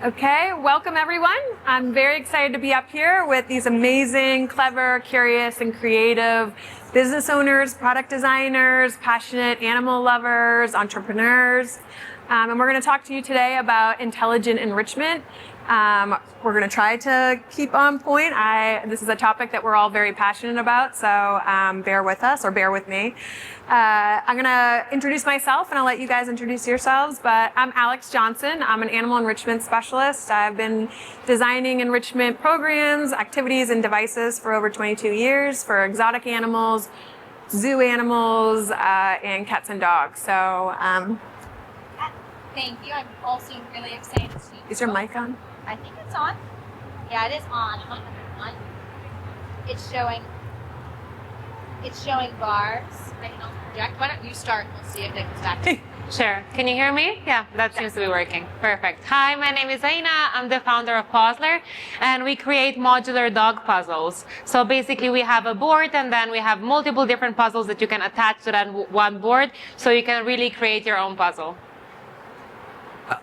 Okay, welcome everyone. I'm very excited to be up here with these amazing, clever, curious, and creative business owners, product designers, passionate animal lovers, entrepreneurs. And we're going to talk to you today about intelligent enrichment. We're going to try to keep on point. This is a topic that we're all very passionate about, so bear with us, or bear with me. I'm going to introduce myself, and I'll let you guys introduce yourselves, but I'm Alex Johnson. I'm an animal enrichment specialist. I've been designing enrichment programs, activities, and devices for over 22 years for exotic animals, zoo animals, and cats and dogs. So, thank you. I'm also really excited to see you. Is your mic on? I think it's on. Yeah, it is on. It's showing bars. I can also project. Why don't you start? We'll see if it comes back. Sure. Can you hear me? Yeah, that seems to be working. Perfect. Hi, my name is Zaina. I'm the founder of Pawsler, and we create modular dog puzzles. So basically, we have a board, and then we have multiple different puzzles that you can attach to that one board, so you can really create your own puzzle.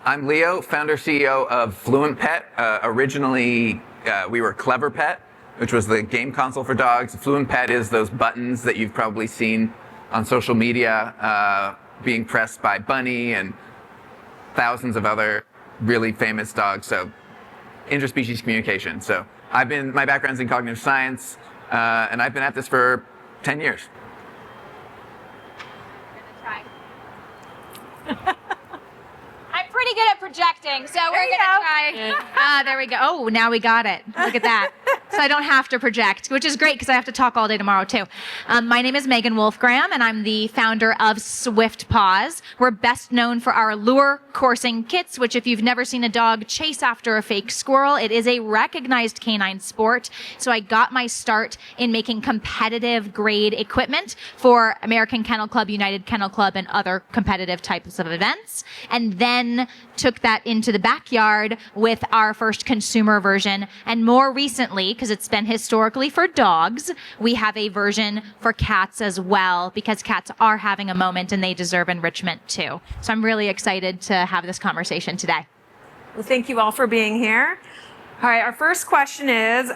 I'm Leo, founder CEO of FluentPet. Originally, we were CleverPet, which was the game console for dogs. FluentPet is those buttons that you've probably seen on social media being pressed by Bunny and thousands of other really famous dogs. So interspecies communication. So my background's in cognitive science, and I've been at this for 10 years. We're gonna try. I'm pretty good at projecting, so we're gonna try. There we go. Oh, now we got it. Look at that. So I don't have to project, which is great because I have to talk all day tomorrow too. My name is Meghan Wolfgram, and I'm the founder of SwiftPaws. We're best known for our lure coursing kits, which if you've never seen a dog chase after a fake squirrel, it is a recognized canine sport. So I got my start in making competitive grade equipment for American Kennel Club, United Kennel Club, and other competitive types of events. And then took that into the backyard with our first consumer version. And more recently, because it's been historically for dogs, we have a version for cats as well, because cats are having a moment and they deserve enrichment too. So I'm really excited to have this conversation today. Well, thank you all for being here. All right, our first question is,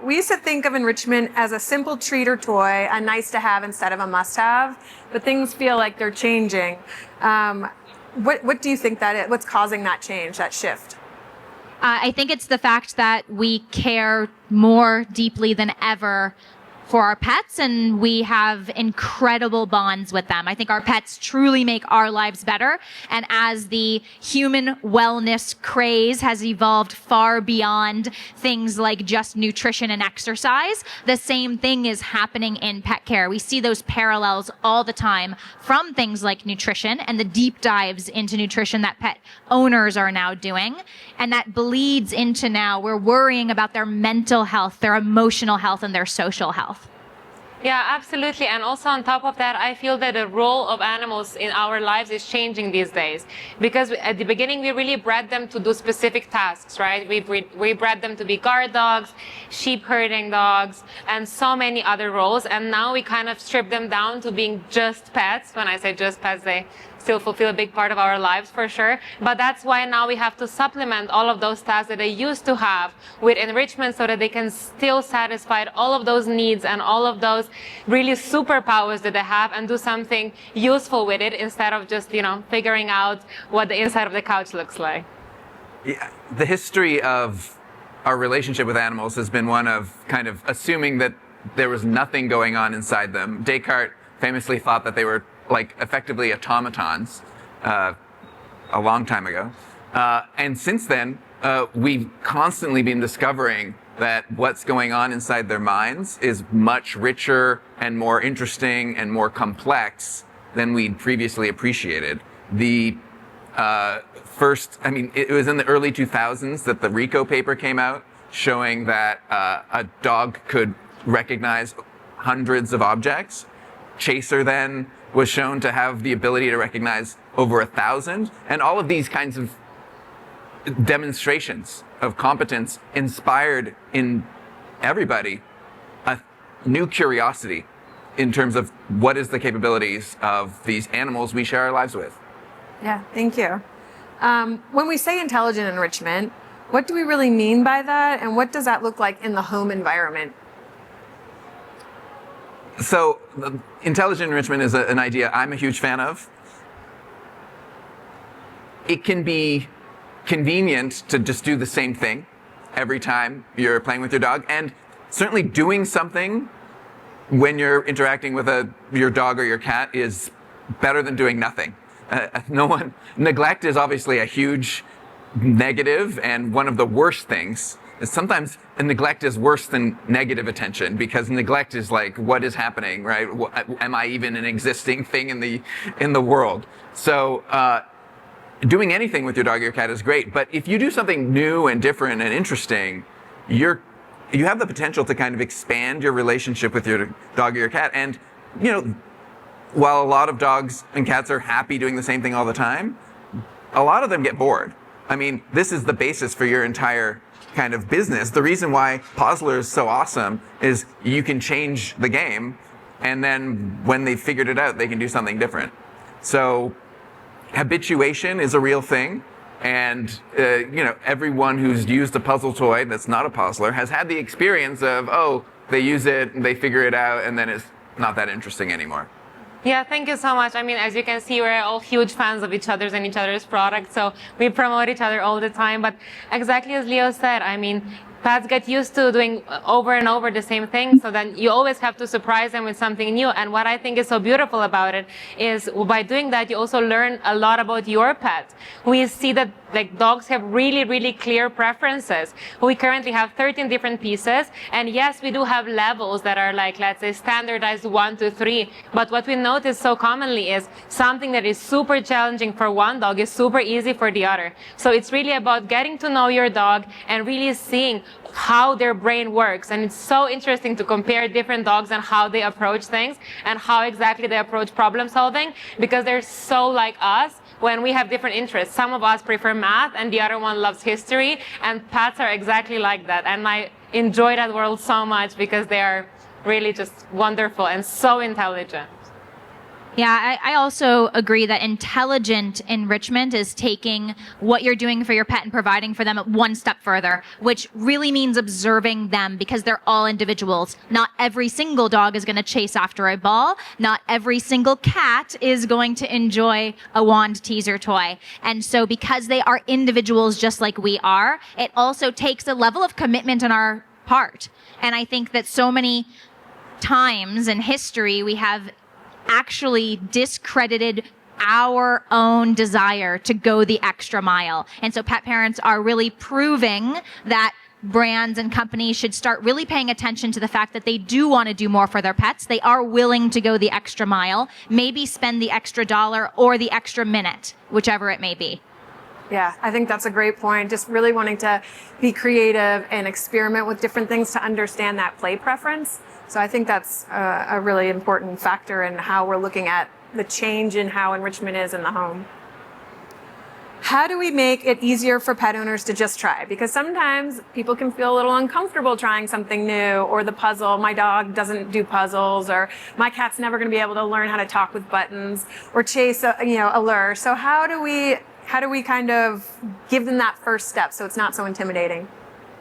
we used to think of enrichment as a simple treat or toy, a nice to have instead of a must have, but things feel like they're changing. What do you think that is? What's causing that change, that shift? I think it's the fact that we care more deeply than ever for our pets, and we have incredible bonds with them. I think our pets truly make our lives better. And as the human wellness craze has evolved far beyond things like just nutrition and exercise, the same thing is happening in pet care. We see those parallels all the time from things like nutrition and the deep dives into nutrition that pet owners are now doing. And that bleeds into now we're worrying about their mental health, their emotional health, and their social health. Yeah, absolutely. And also on top of that, I feel that the role of animals in our lives is changing these days. Because at the beginning, we really bred them to do specific tasks, right? We bred them to be guard dogs, sheep herding dogs, and so many other roles. And now we kind of strip them down to being just pets. When I say just pets, they still fulfill a big part of our lives for sure. But that's why now we have to supplement all of those tasks that they used to have with enrichment so that they can still satisfy all of those needs and all of those really superpowers that they have and do something useful with it instead of just, figuring out what the inside of the couch looks like. Yeah, the history of our relationship with animals has been one of kind of assuming that there was nothing going on inside them. Descartes famously thought that they were effectively automatons a long time ago. And since then, we've constantly been discovering that what's going on inside their minds is much richer and more interesting and more complex than we'd previously appreciated. It was in the early 2000s that the RICO paper came out showing that a dog could recognize hundreds of objects. Chaser then was shown to have the ability to recognize over 1,000. And all of these kinds of demonstrations of competence inspired in everybody a new curiosity in terms of what is the capabilities of these animals we share our lives with. Yeah, thank you. When we say intelligent enrichment, What do we really mean by that? And what does that look like in the home environment? So intelligent enrichment is an idea I'm a huge fan of. It can be convenient to just do the same thing every time you're playing with your dog, and certainly doing something when you're interacting with your dog or your cat is better than doing nothing. Neglect is obviously a huge negative, and one of the worst things is sometimes neglect is worse than negative attention, because neglect is like, what is happening, right? Am I even an existing thing in the world? So doing anything with your dog or your cat is great, but if you do something new and different and interesting, you have the potential to kind of expand your relationship with your dog or your cat. And while a lot of dogs and cats are happy doing the same thing all the time, a lot of them get bored. I mean, this is the basis for your entire kind of business. The reason why Pawsler is so awesome is you can change the game, and then when they've figured it out, they can do something different. So habituation is a real thing, and everyone who's used a puzzle toy that's not a Pawsler has had the experience of, oh, they use it, and they figure it out, and then it's not that interesting anymore. Yeah, thank you so much. I mean, as you can see, we're all huge fans of each other's and each other's products, so we promote each other all the time. But exactly as Leo said, I mean, pets get used to doing over and over the same thing, so then you always have to surprise them with something new. And what I think is so beautiful about it is by doing that, you also learn a lot about your pet. We see that like dogs have really, really clear preferences. We currently have 13 different pieces, and yes, we do have levels that are like, let's say, standardized 1 to 3. But what we notice so commonly is something that is super challenging for one dog is super easy for the other. So it's really about getting to know your dog and really seeing how their brain works. And it's so interesting to compare different dogs and how they approach things and how exactly they approach problem solving, because they're so like us when we have different interests. Some of us prefer math and the other one loves history, and pets are exactly like that. And I enjoy that world so much because they are really just wonderful and so intelligent. Yeah, I also agree that intelligent enrichment is taking what you're doing for your pet and providing for them one step further, which really means observing them, because they're all individuals. Not every single dog is going to chase after a ball. Not every single cat is going to enjoy a wand teaser toy. And so because they are individuals just like we are, it also takes a level of commitment on our part. And I think that so many times in history we have actually discredited our own desire to go the extra mile. And so pet parents are really proving that brands and companies should start really paying attention to the fact that they do want to do more for their pets. They are willing to go the extra mile, maybe spend the extra $1 or the extra minute, whichever it may be. Yeah, I think that's a great point. Just really wanting to be creative and experiment with different things to understand that play preference. So I think that's a really important factor in how we're looking at the change in how enrichment is in the home. How do we make it easier for pet owners to just try? Because sometimes people can feel a little uncomfortable trying something new, or the puzzle, my dog doesn't do puzzles, or my cat's never going to be able to learn how to talk with buttons or chase a lure. So how do we kind of give them that first step so it's not so intimidating?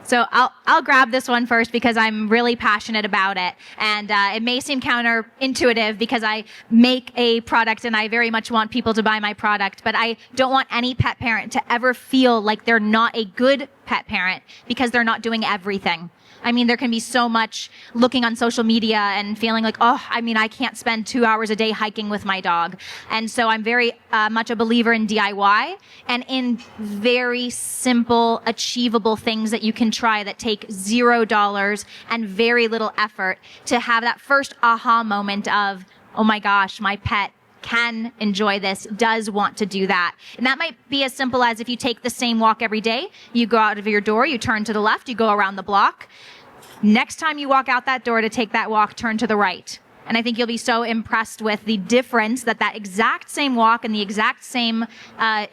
So I'll grab this one first because I'm really passionate about it. And it may seem counterintuitive because I make a product and I very much want people to buy my product, but I don't want any pet parent to ever feel like they're not a good pet parent because they're not doing everything. I mean, there can be so much looking on social media and feeling like, I can't spend 2 hours a day hiking with my dog. And so I'm very much a believer in DIY and in very simple, achievable things that you can try that take $0 and very little effort to have that first aha moment of, oh my gosh, my pet can enjoy this, does want to do that. And that might be as simple as if you take the same walk every day, you go out of your door, you turn to the left, you go around the block. Next time you walk out that door to take that walk, turn to the right. And I think you'll be so impressed with the difference that exact same walk in the exact same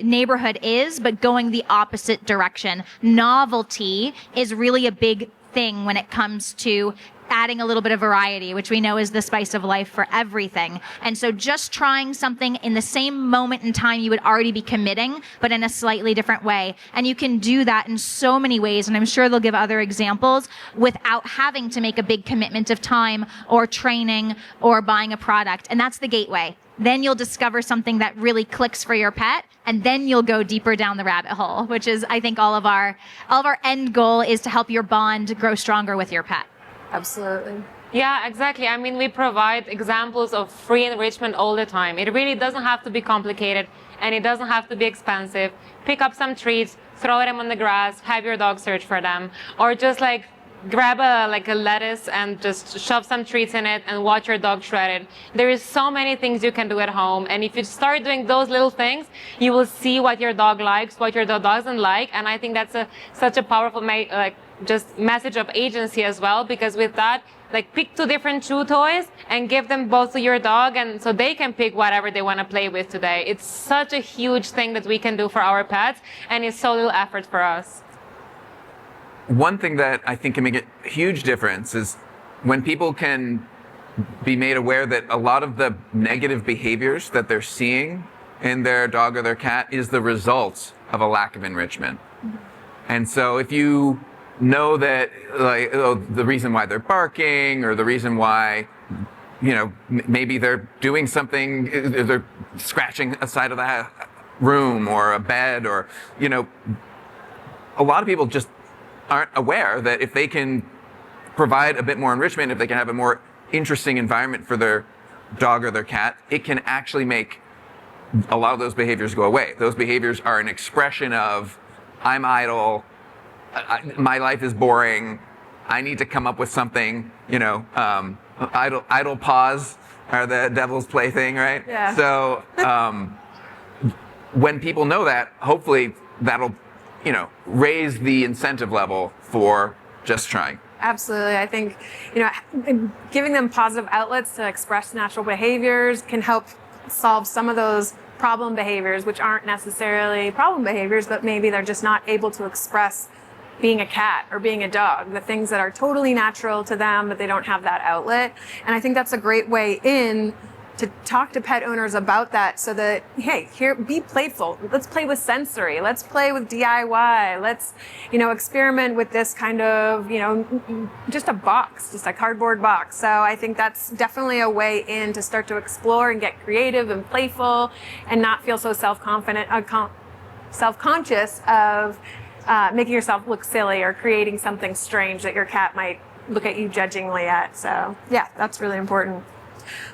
neighborhood is, but going the opposite direction. Novelty is really a big thing when it comes to adding a little bit of variety, which we know is the spice of life for everything. And so just trying something in the same moment in time you would already be committing, but in a slightly different way. And you can do that in so many ways, and I'm sure they'll give other examples, without having to make a big commitment of time or training or buying a product. And that's the gateway. Then you'll discover something that really clicks for your pet, and then you'll go deeper down the rabbit hole, which is, I think, all of our end goal is to help your bond grow stronger with your pet. Absolutely. Yeah, exactly. I mean, we provide examples of free enrichment all the time. It really doesn't have to be complicated, and it doesn't have to be expensive. Pick up some treats, throw them on the grass, have your dog search for them, or just like grab a lettuce and just shove some treats in it and watch your dog shred it. There is so many things you can do at home, and if you start doing those little things, you will see what your dog likes, what your dog doesn't like, and I think that's such a powerful just message of agency as well, because with that, like, pick 2 different chew toys and give them both to your dog, and so they can pick whatever they want to play with today. It's such a huge thing that we can do for our pets, and it's so little effort for us. One thing that I think can make a huge difference is when people can be made aware that a lot of the negative behaviors that they're seeing in their dog or their cat is the result of a lack of enrichment. And so if you know that, like, the reason why they're barking, or the reason why, maybe they're doing something, they're scratching a side of the room or a bed, or, a lot of people just aren't aware that if they can provide a bit more enrichment, if they can have a more interesting environment for their dog or their cat, it can actually make a lot of those behaviors go away. Those behaviors are an expression of, I'm idle, my life is boring, I need to come up with something, idle paws are the devil's plaything, right? Yeah. So when people know that, hopefully that'll, raise the incentive level for just trying. Absolutely. I think, giving them positive outlets to express natural behaviors can help solve some of those problem behaviors, which aren't necessarily problem behaviors, but maybe they're just not able to express being a cat or being a dog, the things that are totally natural to them, but they don't have that outlet. And I think that's a great way in to talk to pet owners about that, so that, hey, here, be playful. Let's play with sensory. Let's play with DIY. Let's, experiment with this kind of, just a box, just a cardboard box. So I think that's definitely a way in to start to explore and get creative and playful, and not feel so self-confident, self-conscious of making yourself look silly or creating something strange that your cat might look at you judgingly at. So yeah, that's really important.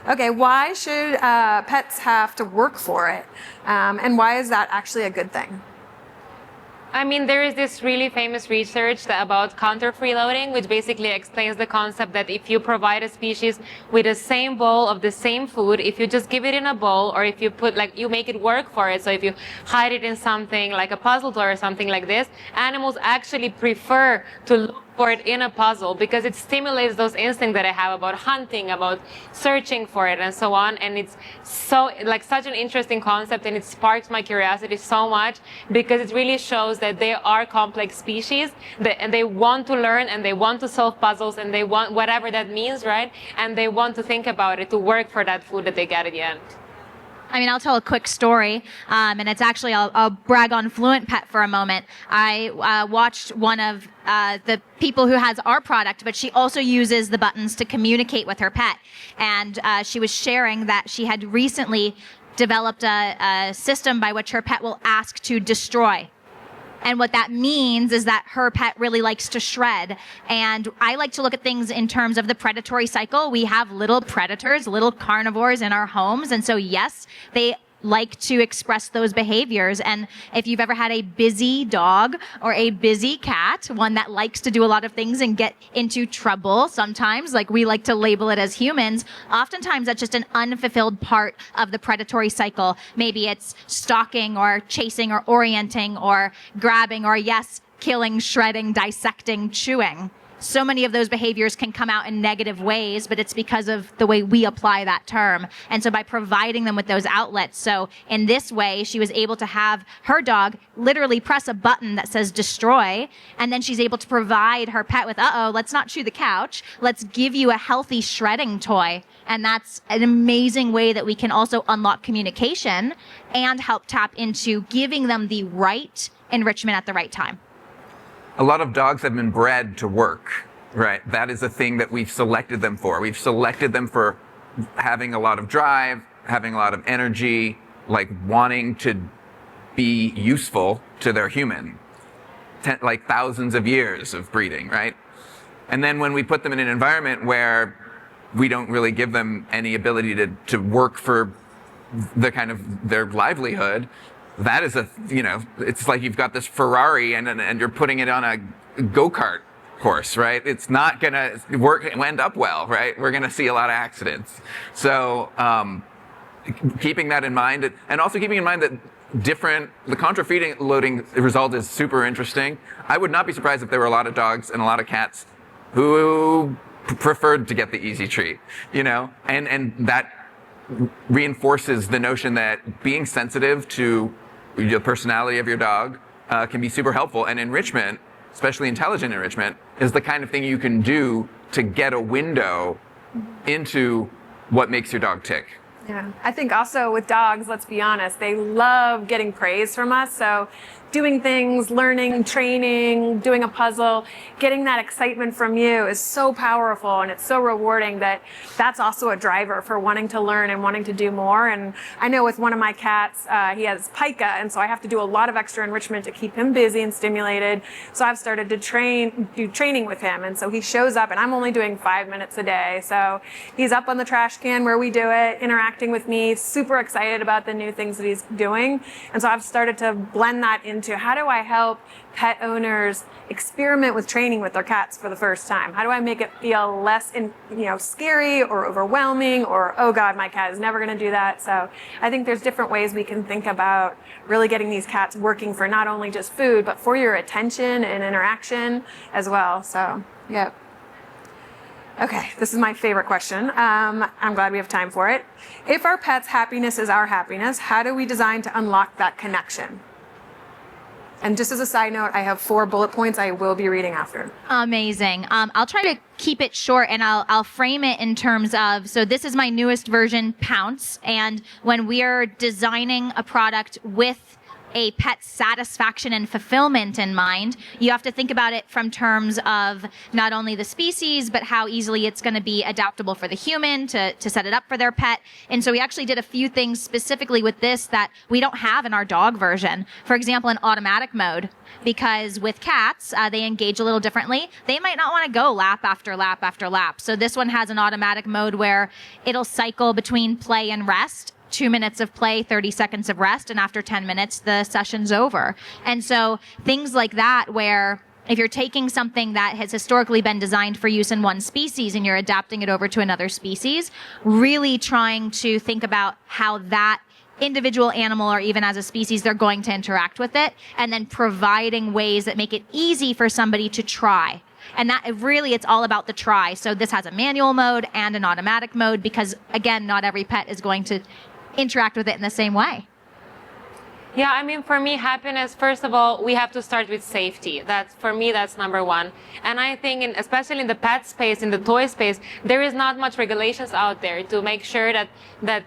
Okay, why should pets have to work for it? And why is that actually a good thing? I mean, there is this really famous research about counter freeloading, which basically explains the concept that if you provide a species with the same bowl of the same food, if you just give it in a bowl, or if you put, you make it work for it, so if you hide it in something like a puzzle toy or something like this, animals actually prefer to look for it in a puzzle, because it stimulates those instincts that I have about hunting, about searching for it, and so on. And it's so, such an interesting concept, and it sparks my curiosity so much, because it really shows that they are complex species, and they want to learn, and they want to solve puzzles, and they want whatever that means, right? And they want to think about it to work for that food that they get at the end. I mean, I'll tell a quick story, and it's actually, I'll brag on FluentPet for a moment. I watched one of the people who has our product, but she also uses the buttons to communicate with her pet. And she was sharing that she had recently developed a system by which her pet will ask to destroy. And what that means is that her pet really likes to shred. And I like to look at things in terms of the predatory cycle. We have little predators, little carnivores in our homes. And so, yes, they like to express those behaviors. And if you've ever had a busy dog or a busy cat, one that likes to do a lot of things and get into trouble sometimes, like we like to label it as humans, oftentimes that's just an unfulfilled part of the predatory cycle. Maybe it's stalking or chasing or orienting or grabbing or, yes, killing, shredding, dissecting, chewing. so many of those behaviors can come out in negative ways, but it's because of the way we apply that term. And so by providing them with those outlets, so in this way, she was able to have her dog literally press a button that says destroy, and then she's able to provide her pet with, let's not chew the couch, let's give you a healthy shredding toy. And that's an amazing way that we can also unlock communication and help tap into giving them the right enrichment at the right time. A lot of dogs have been bred to work, right? That is a thing that we've selected them for. We've selected them for having a lot of drive, having a lot of energy, like wanting to be useful to their human. Like thousands of years of breeding, right? And then when we put them in an environment where we don't really give them any ability to work for the kind of their livelihood, that is it's like you've got this Ferrari and you're putting it on a go-kart course, right? It's not gonna end up well, right? We're gonna see a lot of accidents. So keeping that in mind, and also keeping in mind that the contra feeding loading result is super interesting. I would not be surprised if there were a lot of dogs and a lot of cats who preferred to get the easy treat, and that reinforces the notion that being sensitive to the personality of your dog can be super helpful. And enrichment, especially intelligent enrichment, is the kind of thing you can do to get a window into what makes your dog tick. Yeah, I think also with dogs, let's be honest, they love getting praise from us. So doing things, learning, training, doing a puzzle, getting that excitement from you is so powerful, and it's so rewarding that that's also a driver for wanting to learn and wanting to do more. And I know with one of my cats, he has pica, and so I have to do a lot of extra enrichment to keep him busy and stimulated. So I've started to do training with him, and so he shows up, and I'm only doing 5 minutes a day. So he's up on the trash can where we do it, interacting with me, super excited about the new things that he's doing. And so I've started to blend that into how do I help pet owners experiment with training with their cats for the first time? How do I make it feel less scary or overwhelming or, oh God, my cat is never going to do that. So I think there's different ways we can think about really getting these cats working for not only just food, but for your attention and interaction as well. So, yep. Okay, this is my favorite question. I'm glad we have time for it. If our pet's happiness is our happiness, how do we design to unlock that connection? And just as a side note, I have 4 bullet points I will be reading after. Amazing. I'll try to keep it short, and I'll frame it in terms of, so this is my newest version, Pounce. And when we are designing a product with a pet's satisfaction and fulfillment in mind, you have to think about it from terms of not only the species, but how easily it's going to be adaptable for the human to set it up for their pet. And so we actually did a few things specifically with this that we don't have in our dog version. For example, an automatic mode, because with cats, they engage a little differently. They might not want to go lap after lap after lap. So this one has an automatic mode where it'll cycle between play and rest. 2 minutes of play, 30 seconds of rest, and after 10 minutes, the session's over. And so things like that, where if you're taking something that has historically been designed for use in one species and you're adapting it over to another species, really trying to think about how that individual animal or even as a species, they're going to interact with it, and then providing ways that make it easy for somebody to try. And that really, it's all about the try. So this has a manual mode and an automatic mode because, again, not every pet is going to interact with it in the same way. Yeah, I mean, for me, happiness, first of all, we have to start with safety. For me, that's number one. And I think, especially in the pet space, in the toy space, there is not much regulations out there to make sure that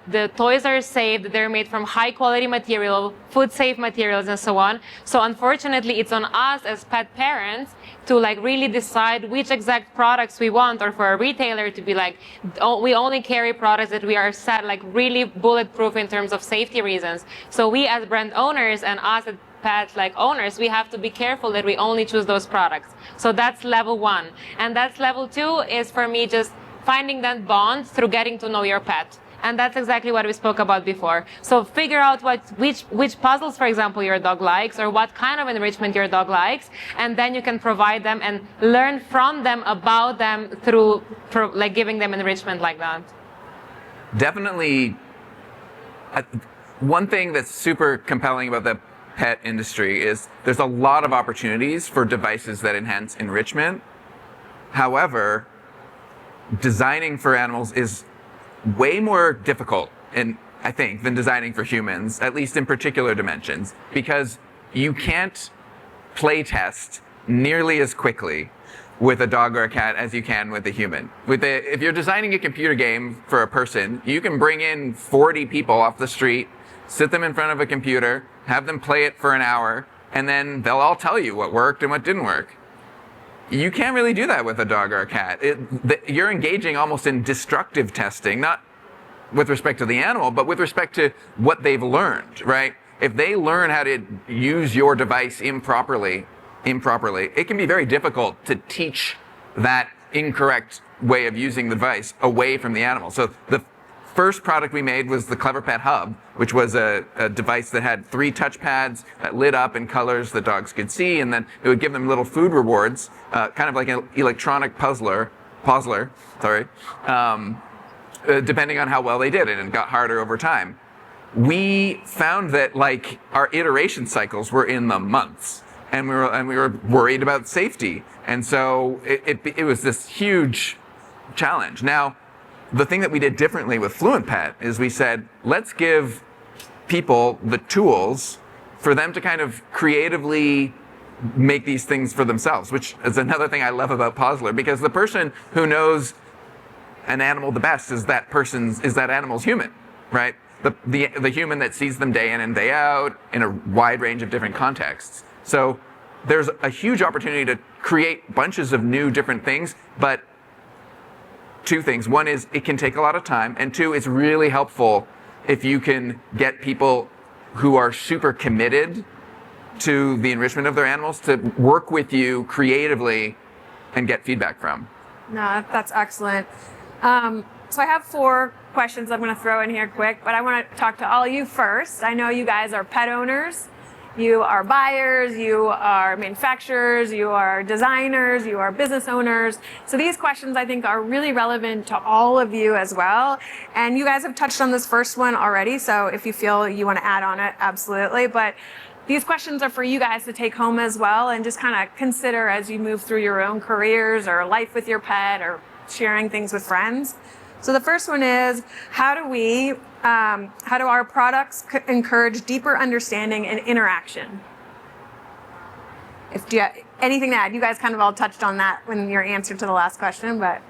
the toys are safe, that they're made from high quality material, food safe materials, and so on. So unfortunately, it's on us as pet parents to really decide which exact products we want, or for a retailer to be we only carry products that we are set really bulletproof in terms of safety reasons. So we as brand owners and us as pet owners, we have to be careful that we only choose those products. So that's level 1. And that's level 2 is for me just finding that bond through getting to know your pet. And that's exactly what we spoke about before. So figure out which puzzles, for example, your dog likes, or what kind of enrichment your dog likes, and then you can provide them and learn from them about them through giving them enrichment like that. Definitely. One thing that's super compelling about the pet industry is there's a lot of opportunities for devices that enhance enrichment, However, designing for animals is way more difficult, and I think, than designing for humans, at least in particular dimensions, because you can't play test nearly as quickly with a dog or a cat as you can with a human. If you're designing a computer game for a person, you can bring in 40 people off the street, sit them in front of a computer, have them play it for an hour, and then they'll all tell you what worked and what didn't work. You can't really do that with a dog or a cat. You're engaging almost in destructive testing, not with respect to the animal, but with respect to what they've learned, right? If they learn how to use your device improperly, it can be very difficult to teach that incorrect way of using the device away from the animal. So the first product we made was the FluentPet Hub, which was a device that had 3 touchpads that lit up in colors that dogs could see, and then it would give them little food rewards, kind of like an electronic puzzler, depending on how well they did it, and it got harder over time. We found that like our iteration cycles were in the months, and we were worried about safety, and so it was this huge challenge. Now, the thing that we did differently with FluentPet is we said, let's give people the tools for them to kind of creatively make these things for themselves, which is another thing I love about Posler, because the person who knows an animal the best is that animal's human, right? The human that sees them day in and day out in a wide range of different contexts. So there's a huge opportunity to create bunches of new different things, but 2 things. One is it can take a lot of time, and 2, it's really helpful if you can get people who are super committed to the enrichment of their animals to work with you creatively and get feedback from. No, that's excellent. So I have 4 questions I'm going to throw in here quick, but I want to talk to all of you first. I know you guys are pet owners. You are buyers, you are manufacturers, you are designers, you are business owners. So these questions I think are really relevant to all of you as well. And you guys have touched on this first one already, so if you feel you want to add on it, absolutely. But these questions are for you guys to take home as well and just kind of consider as you move through your own careers or life with your pet or sharing things with friends. So the first one is, how do our products encourage deeper understanding and interaction? Do you have anything to add? You guys kind of all touched on that when your answer to the last question, but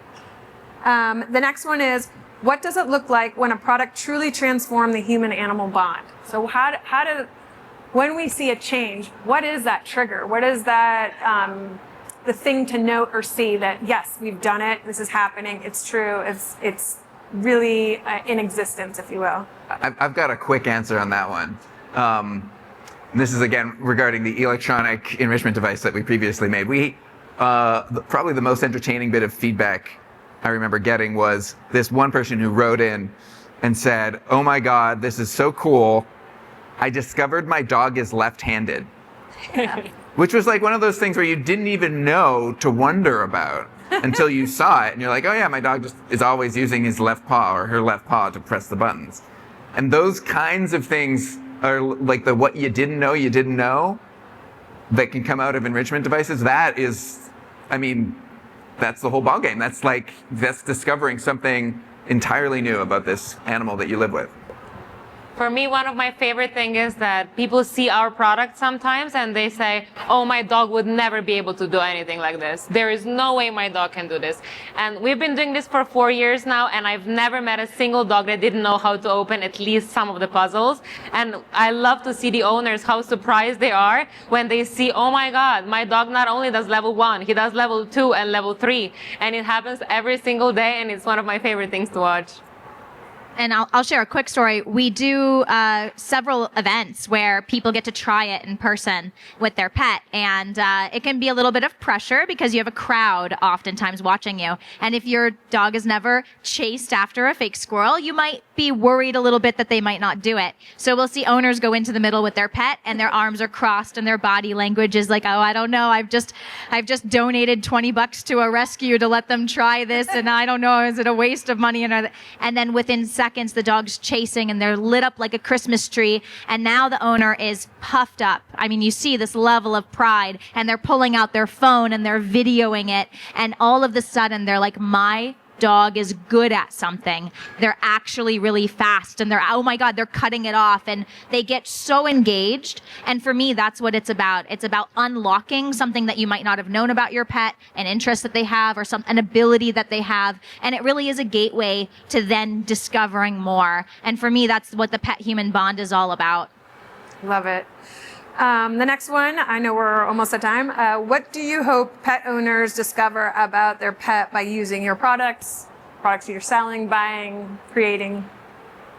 the next one is, what does it look like when a product truly transforms the human-animal bond? So when we see a change, what is that trigger? What is that the thing to note or see that, yes, we've done it, this is happening, it's true, it's really in existence, if you will? I've got a quick answer on that one. This is, again, regarding the electronic enrichment device that we previously made. Probably the most entertaining bit of feedback I remember getting was this one person who wrote in and said, "Oh my God, this is so cool. I discovered my dog is left-handed." Yeah. Which was like one of those things where you didn't even know to wonder about until you saw it, and you're like, oh yeah, my dog just is always using his left paw or her left paw to press the buttons. And those kinds of things are like the what you didn't know that can come out of enrichment devices. That is, that's the whole ballgame. That's discovering something entirely new about this animal that you live with. For me, one of my favorite things is that people see our product sometimes and they say, oh, my dog would never be able to do anything like this. There is no way my dog can do this. And we've been doing this for 4 years now, and I've never met a single dog that didn't know how to open at least some of the puzzles. And I love to see the owners, how surprised they are when they see, oh my God, my dog not only does level 1, he does level 2 and level 3. And it happens every single day, and it's one of my favorite things to watch. And I'll share a quick story. We do several events where people get to try it in person with their pet. And it can be a little bit of pressure because you have a crowd oftentimes watching you. And if your dog has never chased after a fake squirrel, you might be worried a little bit that they might not do it. So we'll see owners go into the middle with their pet and their arms are crossed and their body language is like, oh, I don't know. I've just donated $20 to a rescue to let them try this, and I don't know, is it a waste of money? And then within seconds, the dog's chasing, and they're lit up like a Christmas tree, and now the owner is puffed up. I mean, you see this level of pride, and they're pulling out their phone, and they're videoing it, and all of a sudden, they're like, my dog is good at something. They're actually really fast, and oh my God, they're cutting it off, and they get so engaged. And for me, that's what it's about. It's about unlocking something that you might not have known about your pet, an interest that they have, or an ability that they have. And it really is a gateway to then discovering more. And for me, that's what the pet-human bond is all about. Love it. The next one, I know we're almost at time. What do you hope pet owners discover about their pet by using your products you're selling, buying, creating?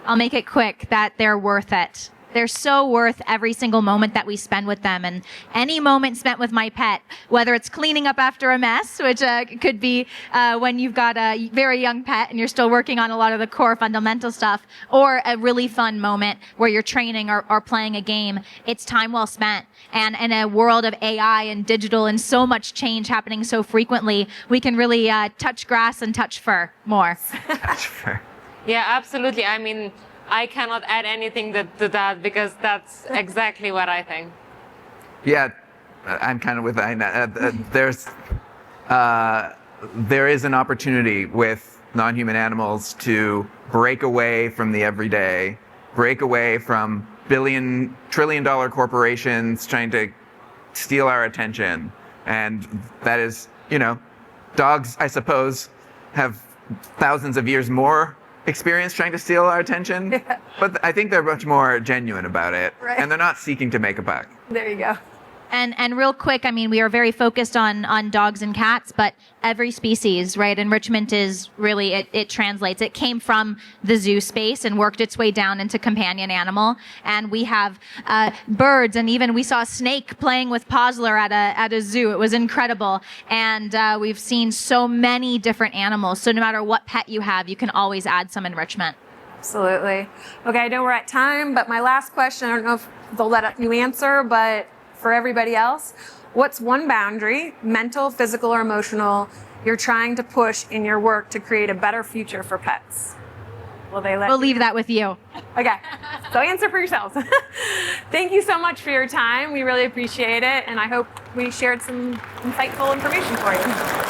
I'll make it quick, that they're worth it. They're so worth every single moment that we spend with them. And any moment spent with my pet, whether it's cleaning up after a mess, which could be when you've got a very young pet and you're still working on a lot of the core fundamental stuff, or a really fun moment where you're training or playing a game, it's time well spent. And in a world of AI and digital and so much change happening so frequently, we can really touch grass and touch fur more. Touch fur. Yeah, absolutely. I mean, I cannot add anything to that because that's exactly what I think. Yeah, I'm kind of with Aina. There is an opportunity with non-human animals to break away from the everyday, break away from trillion-dollar corporations trying to steal our attention. And that is, dogs, I suppose, have thousands of years more experience trying to steal our attention, but I think they're much more genuine about it, and they're not seeking to make a buck. There you go. And real quick, I mean, we are very focused on dogs and cats, but every species, right? Enrichment is really, it translates. It came from the zoo space and worked its way down into companion animal. And we have birds, and even we saw a snake playing with Posler at a zoo. It was incredible. And we've seen so many different animals. So no matter what pet you have, you can always add some enrichment. Absolutely. Okay, I know we're at time, but my last question, I don't know if they'll let you answer, but for everybody else, what's one boundary, mental, physical, or emotional, you're trying to push in your work to create a better future for pets? Will they let We'll leave that with you. Okay, so answer for yourselves. Thank you so much for your time. We really appreciate it, and I hope we shared some insightful information for you.